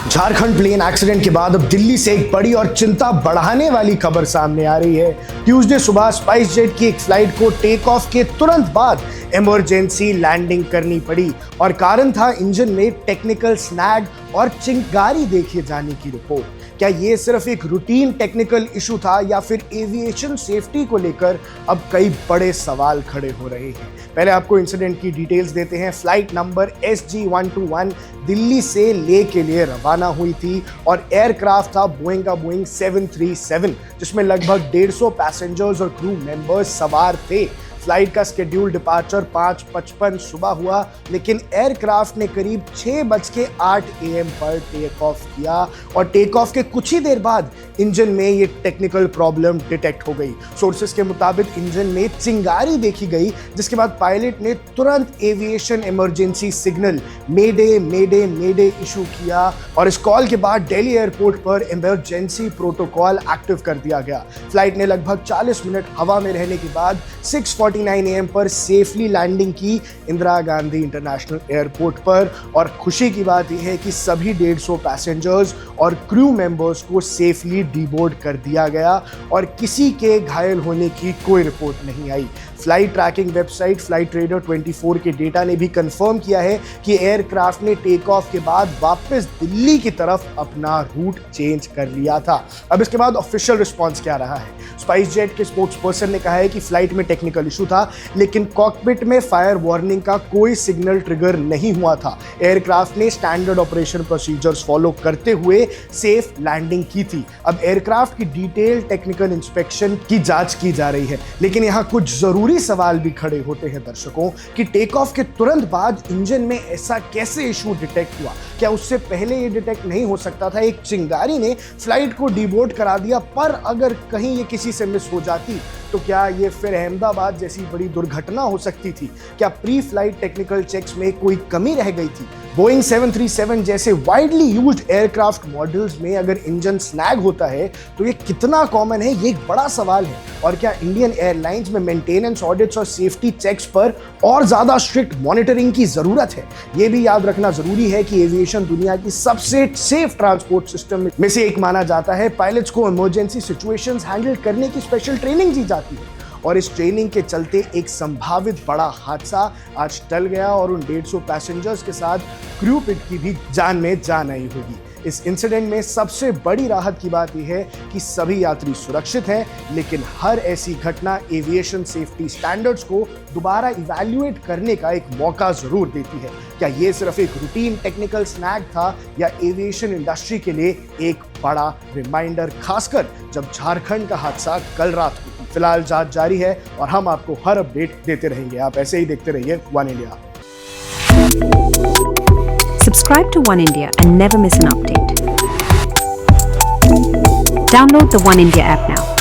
Jharkhand plane accident के बाद अब दिल्ली से एक बड़ी और चिंता बढ़ाने वाली खबर सामने आ रही है। ट्यूसडे सुबह स्पाइस जेट की एक फ्लाइट को टेक ऑफ के तुरंत बाद इमरजेंसी लैंडिंग करनी पड़ी और कारण था इंजन में टेक्निकल स्नैग और चिंगारी देखे जाने की रिपोर्ट। क्या ये सिर्फ एक रूटीन टेक्निकल इशू था या फिर एविएशन सेफ्टी को लेकर अब कई बड़े सवाल खड़े हो रहे हैं। पहले आपको इंसिडेंट की डिटेल्स देते हैं। फ्लाइट नंबर SG121 दिल्ली से लेह के लिए रवाना हुई थी और एयरक्राफ्ट था बोइंग का बोइंग 737, जिसमें लगभग 150 पैसेंजर्स और क्रू मेंबर्स सवार थे। फ्लाइट का शेड्यूल डिपार्चर 5:55 सुबह हुआ, लेकिन एयरक्राफ्ट ने करीब 6:08 AM पर टेक ऑफ किया और टेक ऑफ के कुछ ही देर बाद इंजन में ये टेक्निकल प्रॉब्लम डिटेक्ट हो गई। सोर्सेस के मुताबिक इंजन में चिंगारी देखी गई, जिसके बाद पायलट ने तुरंत एविएशन इमरजेंसी सिग्नल मेडे मेडे मेडे इशू किया और इस कॉल के बाद दिल्ली एयरपोर्ट पर इमरजेंसी प्रोटोकॉल एक्टिव कर दिया गया। फ्लाइट ने लगभग 40 मिनट हवा में रहने के बाद 6:49 AM पर सेफली लैंडिंग की इंदिरा गांधी इंटरनेशनल एयरपोर्ट पर। और खुशी की बात यह है कि सभी 150 पैसेंजर्स और क्रू मेंबर्स को सेफली डीबोर्ड कर दिया गया और किसी के घायल होने की कोई रिपोर्ट नहीं आई। Flight tracking website Flightradar 24 के डेटा ने भी कंफर्म किया है कि एयरक्राफ्ट ने टेक ऑफ के बाद वापस दिल्ली की तरफ अपना रूट चेंज कर लिया था। अब इसके बाद ऑफिशियल रिस्पांस क्या रहा है? स्पाइस जेट के स्पोक्स पर्सन ने कहा है कि फ्लाइट में टेक्निकल इशू था, लेकिन कॉकपिट में फायर वार्निंग का कोई सिग्नल ट्रिगर नहीं हुआ था। एयरक्राफ्ट ने स्टैंडर्ड ऑपरेशन प्रोसीजर्स फॉलो करते हुए सेफ लैंडिंग की थी। अब एयरक्राफ्ट की डिटेल टेक्निकल इंस्पेक्शन की जांच की जा रही है, लेकिन यहाँ कुछ जरूरी सवाल भी खड़े होते हैं दर्शकों कि टेक ऑफ के तुरंत बाद इंजन में ऐसा कैसे इशू डिटेक्ट हुआ? क्या उससे पहले ये डिटेक्ट नहीं हो सकता था? एक चिंगारी ने फ्लाइट को डीबोर्ड करा दिया, पर अगर कहीं ये किसी से मिस हो जाती तो क्या ये फिर अहमदाबाद जैसी बड़ी दुर्घटना हो सकती थी? क्या प्री फ्लाइट टेक्निकल चेक्स में कोई कमी रह गई थी? बोइंग 737 जैसे वाइडली यूज्ड एयरक्राफ्ट मॉडल्स में अगर इंजन स्नैग होता है तो ये कितना कॉमन है, ये एक बड़ा सवाल है। और क्या इंडियन एयरलाइंस में मेंटेनेंस ऑडिट्स और सेफ्टी चेक्स पर और ज्यादा स्ट्रिक्ट मॉनिटरिंग की जरूरत है? ये भी याद रखना जरूरी है कि एविएशन दुनिया की सबसे सेफ ट्रांसपोर्ट सिस्टम में से एक माना जाता है। पायलट्स को इमरजेंसी सिचुएशंस हैंडल करने की स्पेशल ट्रेनिंग दी जाती है और इस ट्रेनिंग के चलते एक संभावित बड़ा हादसा आज टल गया और उन 150 पैसेंजर्स के साथ क्रू पिट की भी जान में जान आई होगी। इस इंसिडेंट में सबसे बड़ी राहत की बात यह है कि सभी यात्री सुरक्षित हैं, लेकिन हर ऐसी घटना एविएशन सेफ्टी स्टैंडर्ड्स को दोबारा इवैल्यूएट करने का एक मौका जरूर देती है। क्या ये सिर्फ एक रूटीन टेक्निकल स्नैग था या एविएशन इंडस्ट्री के लिए एक बड़ा रिमाइंडर, खासकर जब झारखंड का हादसा कल रात को? फिलहाल जांच जारी है और हम आपको हर अपडेट देते रहेंगे। आप ऐसे ही देखते रहिए one India. Subscribe to One India and never miss an update. Download the One India app now.